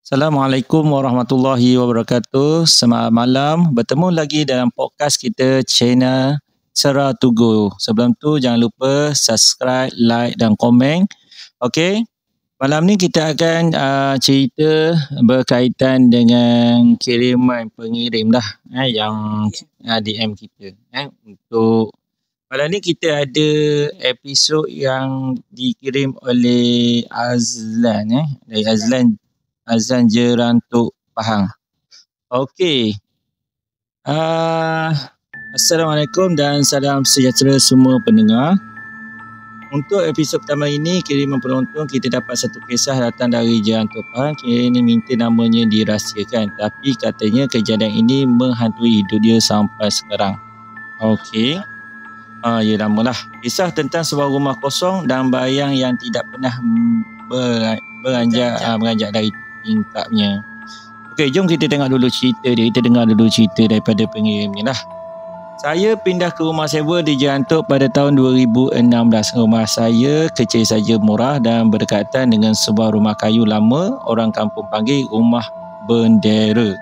Assalamualaikum warahmatullahi wabarakatuh. Selamat malam. Bertemu lagi dalam podcast kita channel Sera Tugu. Sebelum tu jangan lupa subscribe, like dan komen. Okey. Malam ni kita akan cerita berkaitan dengan kiriman pengirim dah yang DM kita. Untuk malam ni kita ada episod yang dikirim oleh Azlan dari Azlan Jerantuk Pahang. Okey. Assalamualaikum dan salam sejahtera semua pendengar. Untuk episod pertama ini, kiriman penonton kita dapat satu kisah datang dari Jerantuk Pahang. Ini minta namanya dirahsiakan, tapi katanya kejadian ini menghantui hidup dia sampai sekarang. Okey. Ya, lamalah. Kisah tentang sebuah rumah kosong dan bayang yang tidak pernah beranjak dari tingkapnya. Okey, jom kita tengok dulu cerita dia. Kita dengar dulu cerita daripada pengirim ni lah. Saya pindah ke rumah sewa di Jerantuk pada tahun 2016. Rumah saya kecil saja, murah dan berdekatan dengan sebuah rumah kayu lama. Orang kampung panggil rumah bendera.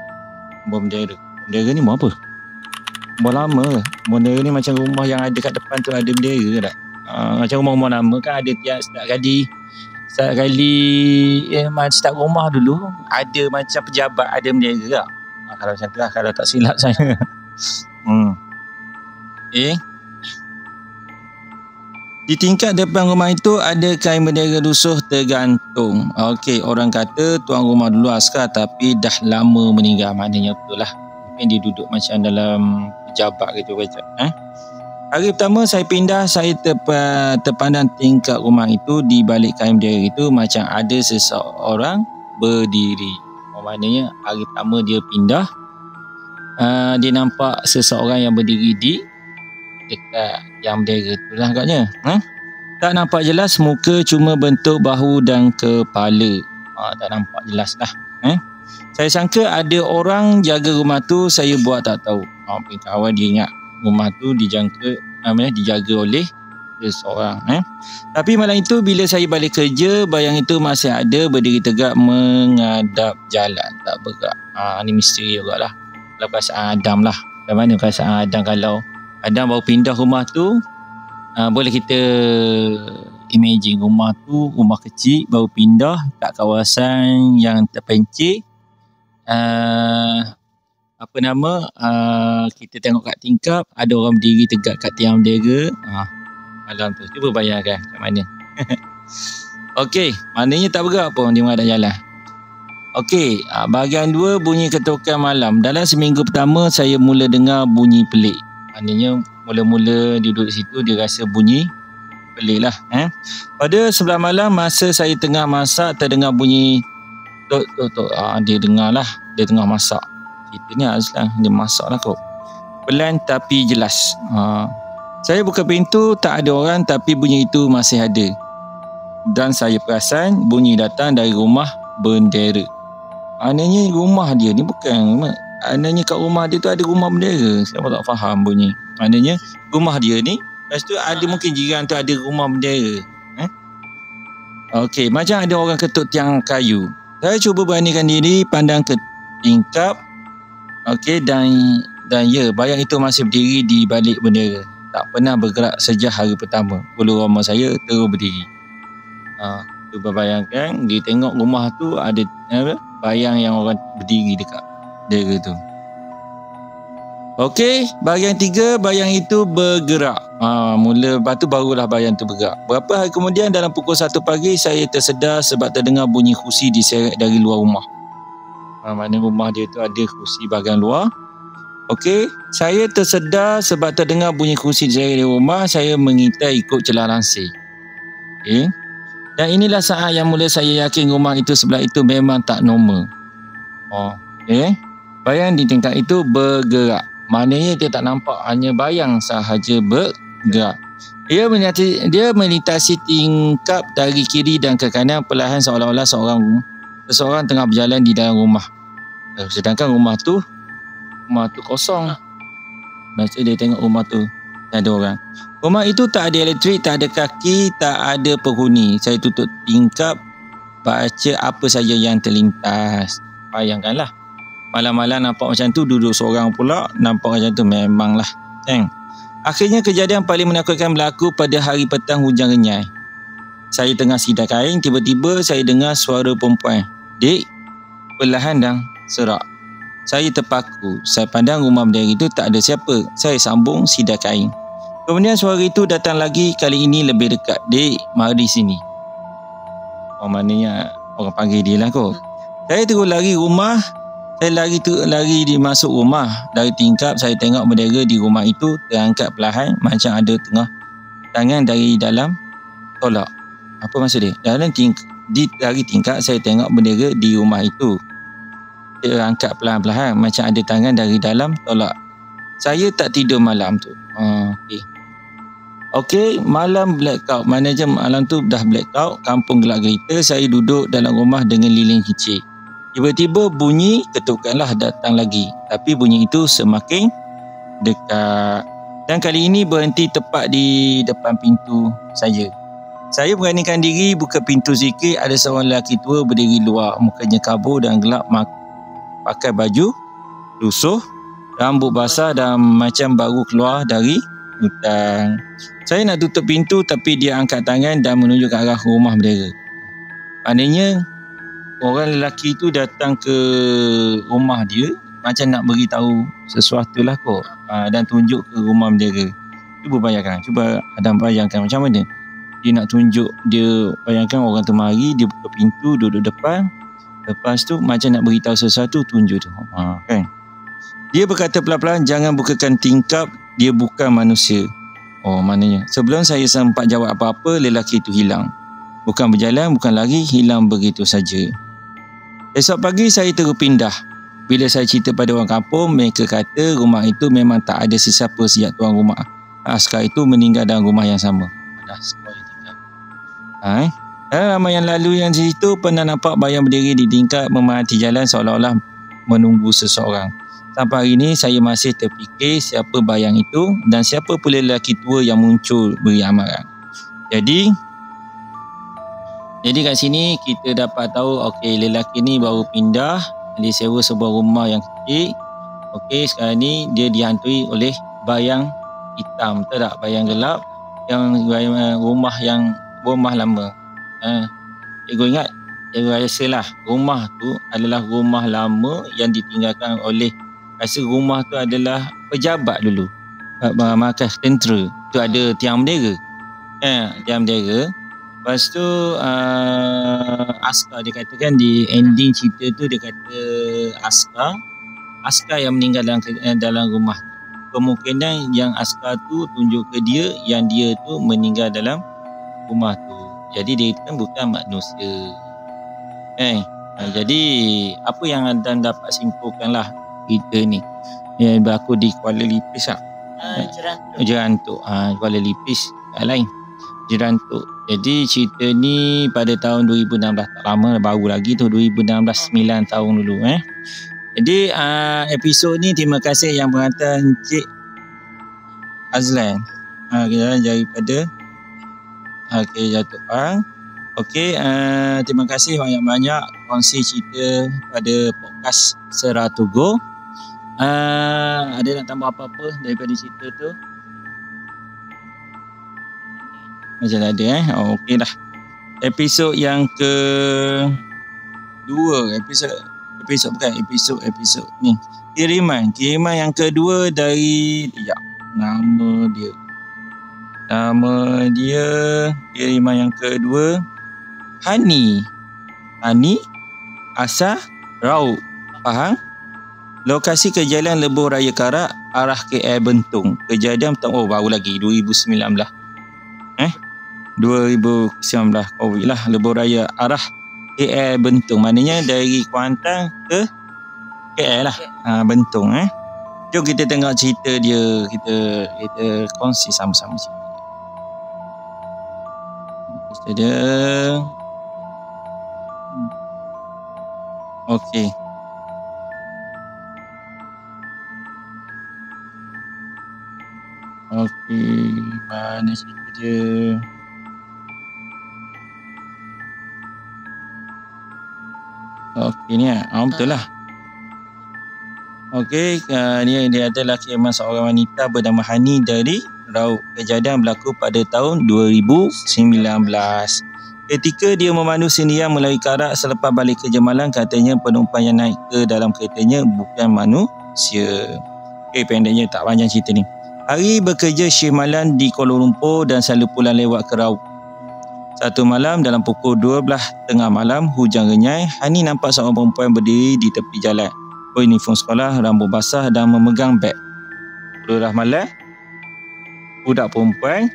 Bendera ni rumah apa? Rumah lama. Bendera ni macam rumah yang ada kat depan tu ada bendera tak? Macam rumah-rumah lama kan ada tiap setiap kali start rumah dulu ada macam pejabat ada bendera tak? Kalau macam tu lah, kalau tak silap saya. Di tingkat depan rumah itu ada kain bendera lusuh tergantung. Okey, orang kata tuan rumah dulu askar tapi dah lama meninggal. Maknanya betul lah. Mungkin dia duduk macam dalam pejabat gitu macam. Hari pertama saya pindah, saya terpandang tingkap rumah itu. Di balik kain bendera itu macam ada seseorang berdiri. Maknanya hari pertama dia pindah, dia nampak seseorang yang berdiri di dekat yang bendera tu lah agaknya. Tak nampak jelas muka, cuma bentuk bahu dan kepala. Tak nampak jelas lah. Saya sangka ada orang jaga rumah tu, saya buat tak tahu. Kawan dia ingat rumah tu dijaga oleh seseorang. Tapi malam itu bila saya balik kerja, bayang itu masih ada berdiri tegak menghadap jalan, tak bergerak. Ni misteri juga lah. Kalau perasaan Adam lah. Macam mana perasaan Adam kalau Adam baru pindah rumah tu? Boleh kita imagine rumah tu, rumah kecil baru pindah kat kawasan yang terpencil. Kita tengok kat tingkap ada orang berdiri tegak kat tiang bendera. Malam tu cuba bayangkan macam mana. Okey, maknanya tak bergerak pun dia menghadap jalan. Okey, bahagian 2 bunyi ketukan malam. Dalam seminggu pertama saya mula dengar bunyi pelik. Maknanya mula-mula duduk di situ dia rasa bunyi pelik lah. Pada 11 malam masa saya tengah masak terdengar bunyi tok. Dia dengar lah, dia tengah masak. Kita ni Azlan, dia masak lah kot. Pelan tapi jelas. Saya buka pintu, tak ada orang tapi bunyi itu masih ada. Dan saya perasan bunyi datang dari rumah bendera. Maknanya rumah dia ni bukan, maknanya kat rumah dia tu ada rumah bendera. Saya tak faham bunyi. Maknanya rumah dia ni, lepas tu ada mungkin jiran tu ada rumah bendera. Okey, macam ada orang ketuk tiang kayu. Saya cuba beranikan diri pandang ke tingkap. Okey, dan ya, bayang itu masih berdiri di balik bendera. Tak pernah bergerak sejak hari pertama. Bulu roma saya terus berdiri. Cuba bayangkan, dia tengok rumah tu ada bayang yang orang berdiri dekat bendera tu. Okey, bahagian 3, bayang itu bergerak. Lepas tu barulah bayang tu bergerak. Berapa hari kemudian dalam pukul 1 pagi saya tersedar sebab terdengar bunyi kerusi diseret dari luar rumah. Maknanya rumah dia tu ada kerusi bahagian luar. Okey, saya tersedar sebab terdengar bunyi kerusi dari rumah. Saya mengintai ikut celah langsir. Okey. Dan inilah saat yang mula saya yakin rumah itu sebelah itu memang tak normal. Okey. Bayang di tingkat itu bergerak. Maknanya dia tak nampak, hanya bayang sahaja bergerak. Dia melintasi tingkap dari kiri dan ke kanan perlahan seolah-olah seseorang tengah berjalan di dalam rumah. Sedangkan rumah tu kosong. Maksud dia tengok rumah tu tak ada orang. Rumah itu tak ada elektrik, tak ada kaki, tak ada penghuni. Saya tutup tingkap baca apa saja yang terlintas. Bayangkanlah, malam-malam nampak macam tu, duduk seorang pula, nampak macam tu, memanglah kan. Akhirnya kejadian paling menakutkan berlaku pada hari petang hujan renyai. Saya tengah sidai kain, tiba-tiba saya dengar suara perempuan. "Dek," perlahan dan serak. Saya terpaku. Saya pandang rumah berdera itu tak ada siapa. Saya sambung sidai kain. Kemudian suara itu datang lagi, kali ini lebih dekat. "Dek, mari sini." Oh, maknanya orang panggil dia lah kot. Saya terus lari rumah. Saya lari di masuk rumah. Dari tingkap saya tengok bendera di rumah itu terangkat perlahan macam ada tengah tangan dari dalam tolak. Apa maksud dia? Dari tingkap saya tengok bendera di rumah itu terangkat perlahan-lahan macam ada tangan dari dalam tolak. Saya tak tidur malam tu. Okey, malam blackout. Mana je malam tu dah blackout, kampung gelap gelita. Saya duduk dalam rumah dengan lilin kecil. Tiba-tiba bunyi ketukanlah datang lagi. Tapi bunyi itu semakin dekat. Dan kali ini berhenti tepat di depan pintu saya. Saya beranikan diri buka pintu sikit. Ada seorang lelaki tua berdiri luar. Mukanya kabur dan gelap, pakai baju lusuh, rambut basah dan macam baru keluar dari hutan. Saya nak tutup pintu tapi dia angkat tangan dan menunjuk ke arah rumah bendera. Maknanya orang lelaki tu datang ke rumah dia macam nak beritahu sesuatu lah kot, dan tunjuk ke rumah bendera. Cuba bayangkan, Adam bayangkan macam mana dia nak tunjuk. Dia bayangkan orang tu mari, dia buka pintu, duduk depan, lepas tu macam nak beritahu sesuatu, tunjuk tu. Kan? Dia berkata pelan-pelan, "Jangan bukakan tingkap, dia bukan manusia." Oh, maknanya sebelum saya sempat jawab apa-apa, lelaki itu hilang. Bukan berjalan, bukan lari, hilang begitu saja. Esok pagi saya terus pindah. Bila saya cerita pada orang kampung, mereka kata rumah itu memang tak ada sesiapa sejak tuan rumah askar itu meninggal dalam rumah yang sama. Dah sekolah tinggal. Lama yang lalu yang di situ pernah nampak bayang berdiri di tingkap memerhati jalan seolah-olah menunggu seseorang. Sampai hari ini saya masih terfikir siapa bayang itu dan siapa pula lelaki tua yang muncul beri amaran. Jadi kat sini kita dapat tahu, okey, lelaki ni baru pindah, dia sewa sebuah rumah yang kecil. Okey, sekarang ni dia dihantui oleh bayang hitam, betul tak? Bayang gelap yang rumah lama. Cikgu ingat, cikgu rasalah rumah tu adalah rumah lama yang ditinggalkan oleh, rasa rumah tu adalah pejabat dulu, markas tentera tu, ada tiang bendera. Tiang bendera. Lepas tu askar, dia katakan di ending cerita tu, dia kata askar yang meninggal dalam rumah. Kemungkinan yang askar tu tunjuk ke dia yang dia tu meninggal dalam rumah tu. Jadi dia kan bukan manusia. Jadi apa yang anda dapat simpulkan lah kita ni yang berlaku di Kuala Lipis lah. Jerantuk. Kuala Lipis tak lain, Jerantuk. Jadi cerita ni pada tahun 2016, tak lama, baru lagi tu, 2016, 9 tahun dulu. Jadi episod ni terima kasih yang berhantar Encik Azlan daripada Jatuh Pang. Okey, terima kasih banyak-banyak kongsi cerita pada podcast Seratugo. Ada nak tambah apa-apa daripada cerita tu? Macam tak ada okey lah. Episod yang kedua, episod ni. Kiriman yang kedua dari nama dia kiriman yang kedua Hani Asa Rauk Pahang. Lokasi kejadian Lebuh Raya Karak, arah KL Bentung. Kejadian baru lagi 2019. 2019 COVID lah, Lebuh Raya arah KL Bentung. Maknanya dari Kuantan ke KL lah, Bentung. Jom kita tengok cerita dia, kita kongsi sama-sama cerita dia. Okey. Mana cerita dia? Ini betul lah. Okey, ni dia adalah kisah seorang wanita bernama Hani dari Raub. Kejadian berlaku pada tahun 2019. Ketika dia memandu sendirian melalui Karak selepas balik kerja malam, katanya penumpang yang naik ke dalam keretanya bukan manusia. Okey, pendeknya tak panjang cerita ni. Hari bekerja shift malam di Kuala Lumpur dan selalu pulang lewat ke Raub. Satu malam dalam pukul 12 tengah malam, hujan renyai, Hani nampak seorang perempuan berdiri di tepi jalan. Beruniform sekolah, rambut basah dan memegang beg. 12 malam, budak perempuan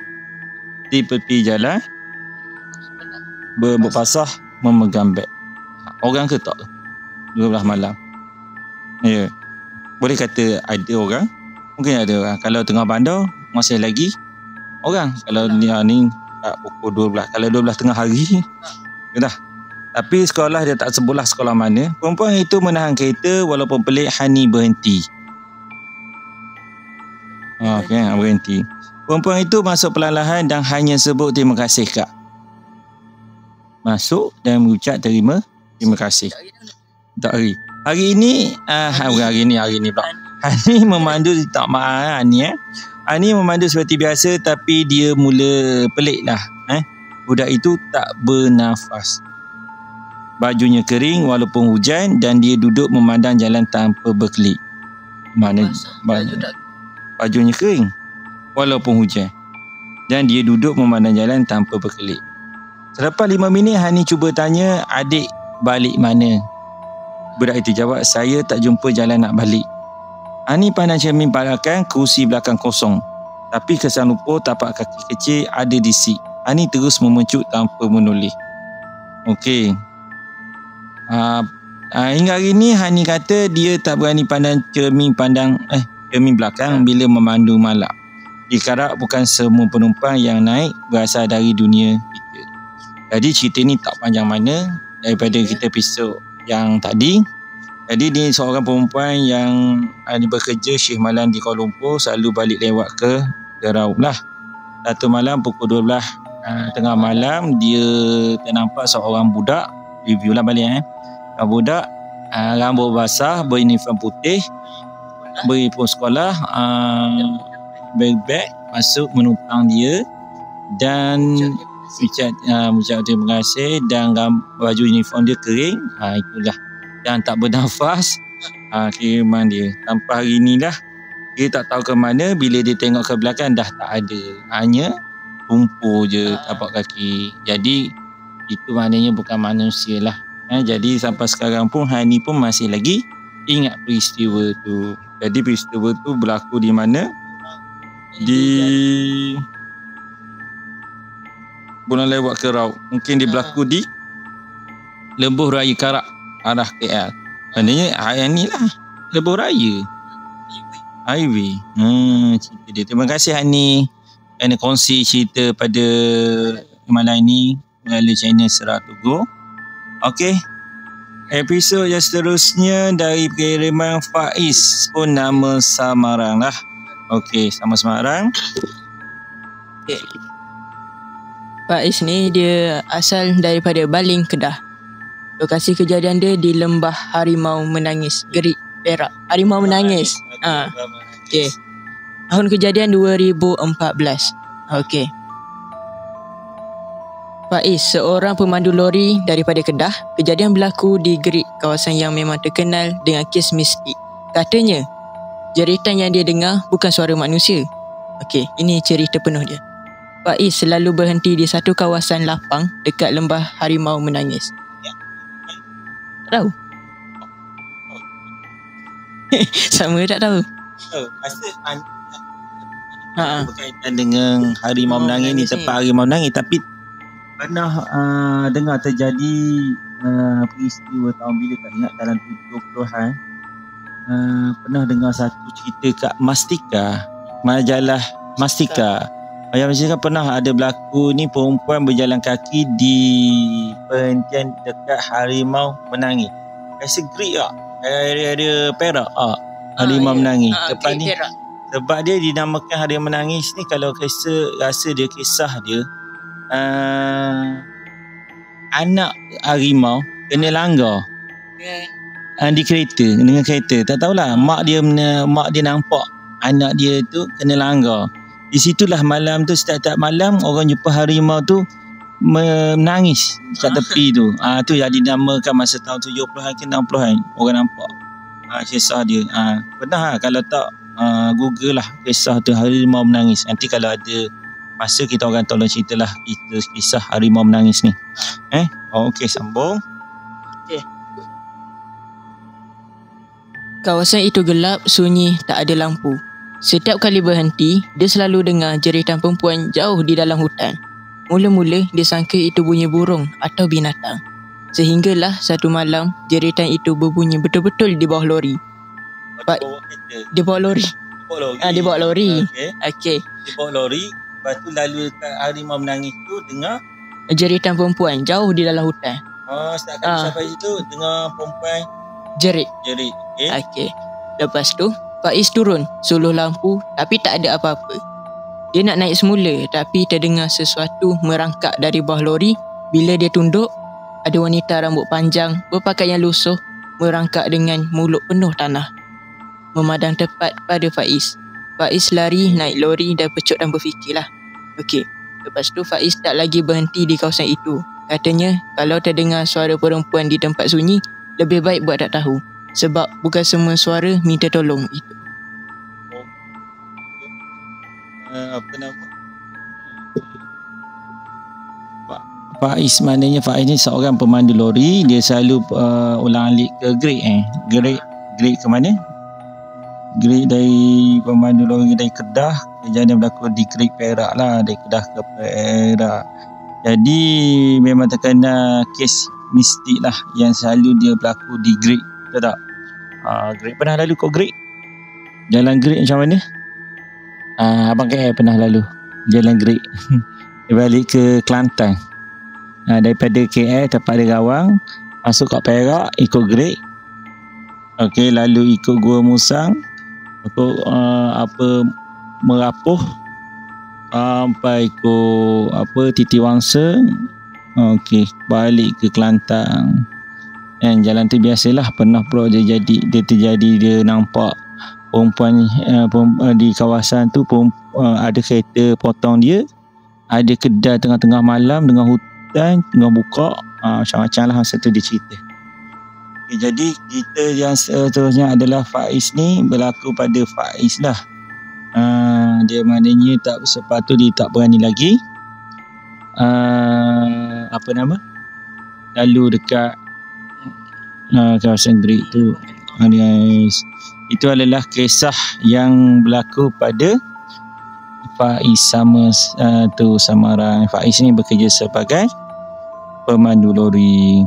di tepi jalan berambut basah memegang beg. Orang ke tak? 12 malam. Ya. Boleh kata ada orang, mungkin ada orang. Kalau tengah bandar, masih lagi orang. Kalau dia ni pukul 12, kalau 12 tengah hari, dah. Tapi sekolah dia tak sebelah sekolah mana. Perempuan itu menahan kereta walaupun pelik. Hani berhenti. Okay, berhenti. Perempuan itu masuk perlahan-lahan dan hanya sebut terima kasih kak. Masuk dan mengucap terima kasih. Tak hari. Hari ini pula. Hani memandu tak maaf Hani Hani memandu seperti biasa, tapi dia mula pelik lah. Budak itu tak bernafas. Bajunya kering walaupun hujan dan dia duduk memandang jalan tanpa berkelip. Bajunya kering walaupun hujan dan dia duduk memandang jalan tanpa berkelip. Selepas 5 minit, Hani cuba tanya, adik balik mana? Budak itu jawab, saya tak jumpa jalan nak balik. Hani pandang cermin belakang, kerusi belakang kosong. Tapi kesan lupa tapak kaki kecil ada di seat. Hani terus memencut tanpa menoleh. Okey. Hingga hari ni Hani kata dia tak berani pandang cermin belakang bila memandu malam. Di Karak bukan semua penumpang yang naik berasal dari dunia kita. Jadi cerita ni tak panjang mana daripada kita episod yang tadi. Jadi dia seorang perempuan yang bekerja shift malam di Kuala Lumpur, selalu balik lewat ke Raub lah. Satu malam pukul 12 tengah malam, dia ternampak seorang budak, review lah balik budak rambut basah, beruniform putih, beruniform sekolah, beg masuk menumpang dia dan ucap terima kasih, dan baju uniform dia kering, itulah, dan tak bernafas. Kiriman dia sampai hari ni lah. Dia tak tahu ke mana. Bila dia tengok ke belakang dah tak ada, hanya lumpur je tapak kaki. Jadi itu maknanya bukan manusia lah. Jadi sampai sekarang pun Hani pun masih lagi ingat peristiwa tu. Jadi peristiwa tu berlaku di mana? Di bulan lewat ke Raub. Mungkin dia berlaku di Lebuh Raya Karak arah KL. Maknanya hari ni lah Lebuh Raya Highway. Cerita dia. Terima kasih Hani kerana kongsi cerita pada malam ini melalui channel Serak to Go. Okey, episod yang seterusnya dari kiriman Faiz pun nama samaran lah. Okey, sama samaran. Okay. Faiz ni dia asal daripada Baling, Kedah. Lokasi kejadian dia di Lembah Harimau Menangis, Gerik, Perak. Harimau Menangis. Okey. Tahun kejadian 2014. Okey. Faiz, seorang pemandu lori daripada Kedah. Kejadian berlaku di Gerik, kawasan yang memang terkenal dengan kes mistik. Katanya, jeritan yang dia dengar bukan suara manusia. Okey, ini cerita penuh dia. Faiz selalu berhenti di satu kawasan lapang dekat Lembah Harimau Menangis. Tak tahu? Sama tak tahu? Berkaitan dengan Harimau Menangis ni, tempat Harimau Menangis, tapi pernah dengar terjadi peristiwa tahun bila tak ingat, dalam 70-an, pernah dengar satu cerita kat Mastika, majalah Mastika. Majalah Mastika pernah ada berlaku ni, perempuan berjalan kaki di perhentian dekat Harimau Menangis. Rasa Greek tak? Area Perak Harimau Menangis. Tempat ni Perak. Sebab dia dinamakan Harimau Menangis ni, kalau rasa dia kisah dia, anak harimau kena langgar. di kereta, dengan kereta. Tak tahulah, mak dia nampak anak dia tu kena langgar. Di situlah malam tu, setiap malam orang jumpa harimau tu menangis kat tepi tu. Tu yang dinamakan masa tahun 70-an ke 60-an. Orang nampak kisah dia. Pernah kalau tak Google lah kisah tu harimau menangis. Nanti kalau ada masa kita orang tolong ceritalah kisah harimau menangis ni. Okey, sambung. Okey. Kawasan itu gelap, sunyi, tak ada lampu. Setiap kali berhenti, dia selalu dengar jeritan perempuan jauh di dalam hutan. Mula-mula dia sangka itu bunyi burung atau binatang. Sehinggalah satu malam jeritan itu berbunyi betul-betul di bawah lori. Di bawah lori. Di bawah lori. Okey. Di bawah lori. Lepas tu lalu harimau menangis tu dengar jeritan perempuan jauh di dalam hutan. Setiap kali sampai situ dengar perempuan jerit. Okey. Lepas tu Faiz turun suluh lampu tapi tak ada apa-apa. Dia nak naik semula tapi terdengar sesuatu merangkak dari bawah lori. Bila dia tunduk, ada wanita rambut panjang berpakaian lusuh merangkak dengan mulut penuh tanah. Memadang tepat pada Faiz. Faiz lari naik lori dan pecut dan berfikirlah. Okey, lepas tu Faiz tak lagi berhenti di kawasan itu. Katanya kalau terdengar suara perempuan di tempat sunyi, lebih baik buat tak tahu. Sebab bukan semua suara minta tolong itu. Apa nama? Faiz, maknanya Faiz ni seorang pemandu lori. Dia selalu ulang-alik ke Great ke mana? Great dari pemandu lori dari Kedah. Kejadian berlaku di Great Perak lah, dari Kedah ke Perak. Jadi memang terkenal kes mistik lah yang selalu dia berlaku di Great. Betul tak? Great pernah lalu kau Great? Jalan Great macam mana? Abang KL pernah lalu Jalan Great. Dia balik ke Kelantan. Daripada KL tempat dia Rawang, masuk kat Perak ikut Great. Okey, lalu ikut Gua Musang, ikut Merapuh, sampai ikut Titi Wangsa. Okey, balik ke Kelantan. Jalan tu biasalah, pernah pula dia terjadi dia nampak perempuan di kawasan tu, ada kereta potong dia, ada kedai tengah-tengah malam dengan hutan tengah buka, macam-macam lah masa tu dia cerita. Okay, jadi cerita yang seterusnya adalah Faiz ni berlaku pada Faiz lah. Dia maknanya tak sepatu, dia tak berani lagi lalu dekat kawasan Great tu. Itu adalah kisah yang berlaku pada Faiz Samarang. Faiz ni bekerja sebagai pemandu lori.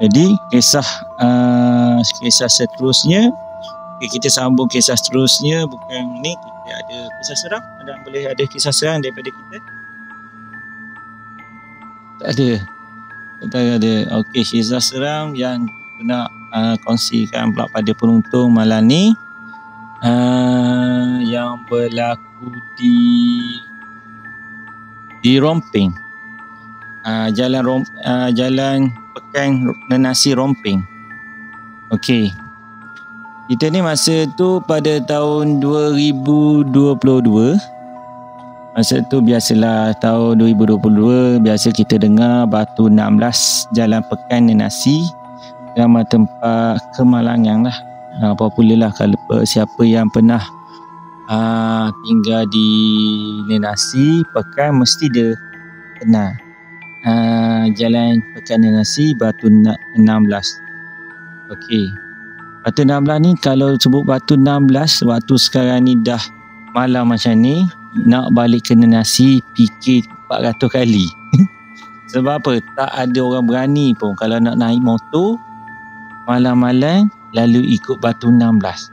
Jadi kisah seterusnya, kita sambung kisah seterusnya. Bukan ni, kita ada kisah seram. Boleh ada kisah seram daripada kita? Tak ada. Okey, kisah seram yang nak kongsikan pula pada penonton malam ni, yang berlaku di Romping, jalan Pekan Nenasi Romping. Okey, kita ni masa tu pada tahun 2022. Masa tu biasalah tahun 2022, biasa kita dengar Batu 16 Jalan Pekan Nenasi, nama tempat kemalangan lah. Popular lah kalau siapa yang pernah tinggal di Nenasi Pekan mesti dia kenal Jalan Pekan Nenasi Batu 16. Okey, Batu 16 ni kalau sebut Batu 16 waktu sekarang ni dah malam macam ni, nak balik ke Nenasi fikir 400 kali. Sebab apa? Tak ada orang berani pun kalau nak naik motor malam-malam lalu ikut Batu 16.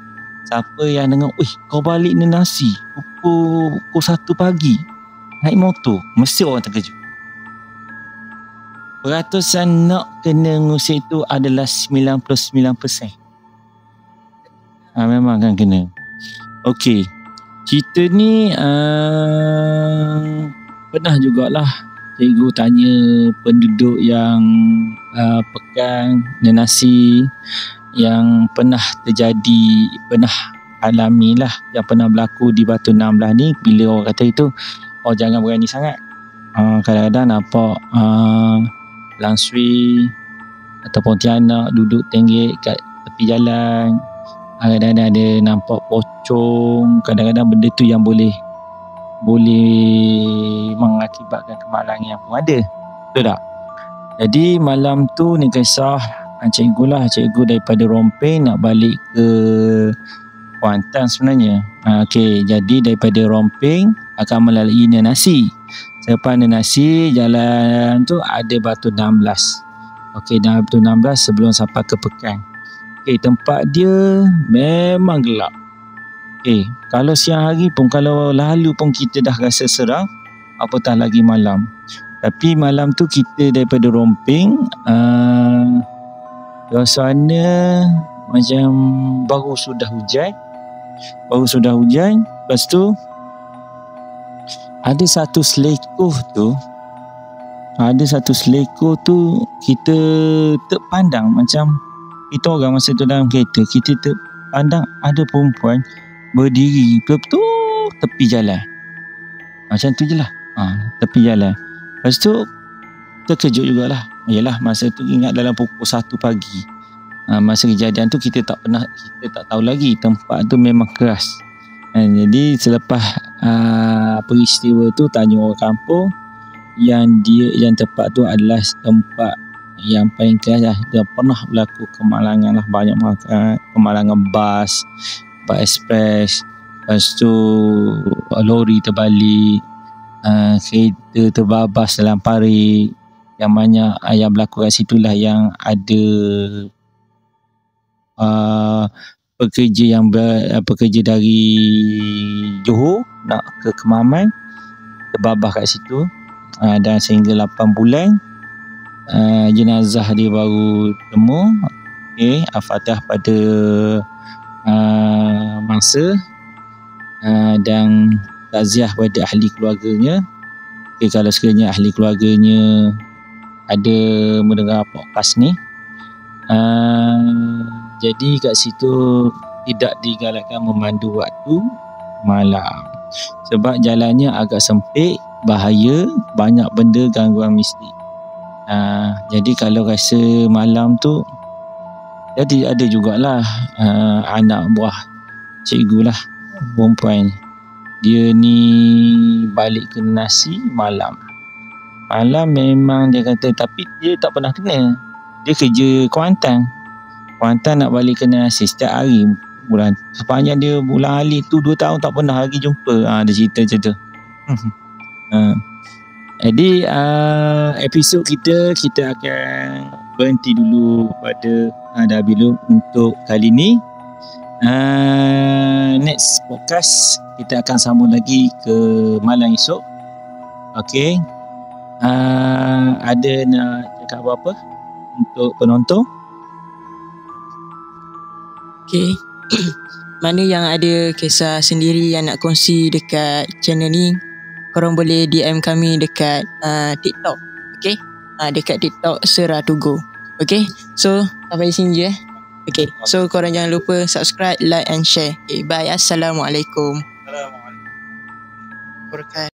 Siapa yang dengar, kau balik Nenasi pukul 1 pagi naik motor, mesti orang terkejut. Peratusan nak kena ngusik tu adalah 99%. Memang kan kena. Okey, cerita ni pernah jugalah cikgu tanya penduduk yang pekan nasi yang pernah terjadi, pernah alami lah, yang pernah berlaku di Batu 16 ni. Bila orang kata itu, jangan berani sangat. Kadang-kadang nampak langsui atau pontianak duduk tenggek kat tepi jalan. Kadang-kadang ada nampak pocong. Kadang-kadang benda tu yang boleh mengakibatkan kemalangan pun ada. Betul tak? Jadi malam tu ni kisah cikgu daripada Rompeng nak balik ke Kuantan sebenarnya. Okey, jadi daripada Rompeng akan melalui Nenasi. Selepas Nenasi, jalan tu ada Batu 16. Okey, dah Batu 16 sebelum sampai ke Pekan. Okey, tempat dia memang gelap. Okey, kalau siang hari pun, kalau lalu pun kita dah rasa seram, apatah lagi malam. Tapi malam tu kita daripada Rompeng, suasana macam baru sudah hujan. Lepas tu ada satu selekoh tu kita terpandang, macam kita orang masa tu dalam kereta, kita terpandang ada perempuan berdiri betul-betul tepi jalan. Macam tu je lah, tepi jalan. Lepas tu terkejut jugalah. Yalah, masa tu ingat dalam pukul 1 pagi. Masa kejadian tu kita tak tahu lagi tempat tu memang keras. Jadi selepas peristiwa tu tanya orang kampung yang tempat tu adalah tempat yang paling keras lah. Dia pernah berlaku kemalangan lah, banyak kemalangan bas ekspres. Lepas tu lori terbalik, kereta terbabas dalam parit. Yang banyak yang berlaku kat situ lah yang ada pekerja dari Johor nak ke Kemaman, terbabas kat situ, dan sehingga 8 bulan jenazah dia baru temu. Okay, Al-Fatihah pada mangsa, dan takziah pada ahli keluarganya. Okay, kalau sekiranya ahli keluarganya ada mendengar podcast ni, jadi kat situ tidak digalakkan memandu waktu malam sebab jalannya agak sempit, bahaya, banyak benda gangguan mistik. Jadi kalau rasa malam tu, jadi ada jugalah anak buah cikgu lah, perempuan, dia ni balik ke Nasi malam memang dia kata, tapi dia tak pernah kenal. Dia kerja Kuantan nak balik ke Nasi setiap hari bulan, sepanjang dia bulan Alif tu 2 tahun tak pernah lagi jumpa. Dia cerita macam tu. Jadi episod kita akan berhenti dulu pada dah dulu untuk kali ni. Next podcast kita akan sambung lagi ke malam esok. Okay, ada nak cakap apa-apa untuk penonton? Okay, mana yang ada kisah sendiri yang nak kongsi dekat channel ni, korang boleh DM kami dekat TikTok. Okay, dekat TikTok Seratugo. Okay, so sampai sini je. Okay, so korang jangan lupa subscribe, like and share. Okay, bye. Assalamualaikum. Assalamualaikum.